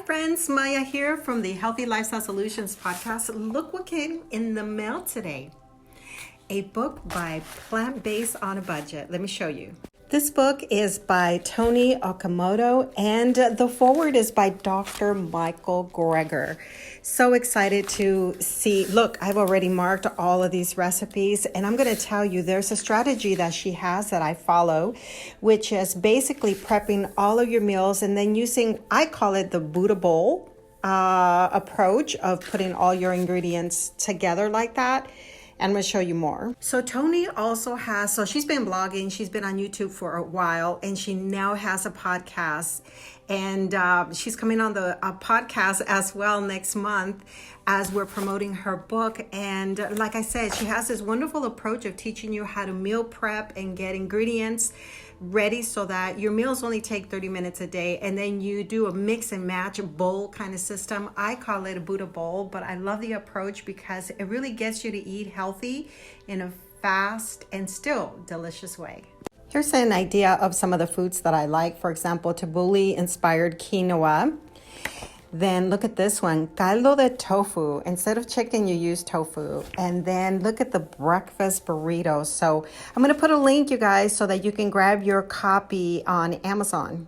friends, Maya here from the Healthy Lifestyle Solutions podcast. Look what came in the mail today. A book by Plant-Based on a Budget. Let me show you. This book is by Toni Okamoto and the foreword is by Dr. Michael Greger. So excited to see. Look, I've already marked all of these recipes and I'm going to tell you there's a strategy that she has that I follow, which is basically prepping all of your meals and then using, I call it the Buddha bowl approach of putting all your ingredients together like that. And I'm going to show you more. So Toni also has, so she's been blogging, she's been on YouTube for a while, and she now has a podcast. And she's coming on the podcast as well next month as we're promoting her book. And like I said, she has this wonderful approach of teaching you how to meal prep and get ingredients ready so that your meals only take 30 minutes a day, and then you do a mix and match bowl kind of system. I call it a Buddha bowl, but I love the approach because it really gets you to eat healthy in a fast and still delicious way. Here's an idea of some of the foods that I like. For example, tabbouleh inspired quinoa. Then look at this one, caldo de tofu. Instead of chicken, you use tofu. And then look at the breakfast burritos. So I'm going to put a link, you guys, so that you can grab your copy on Amazon.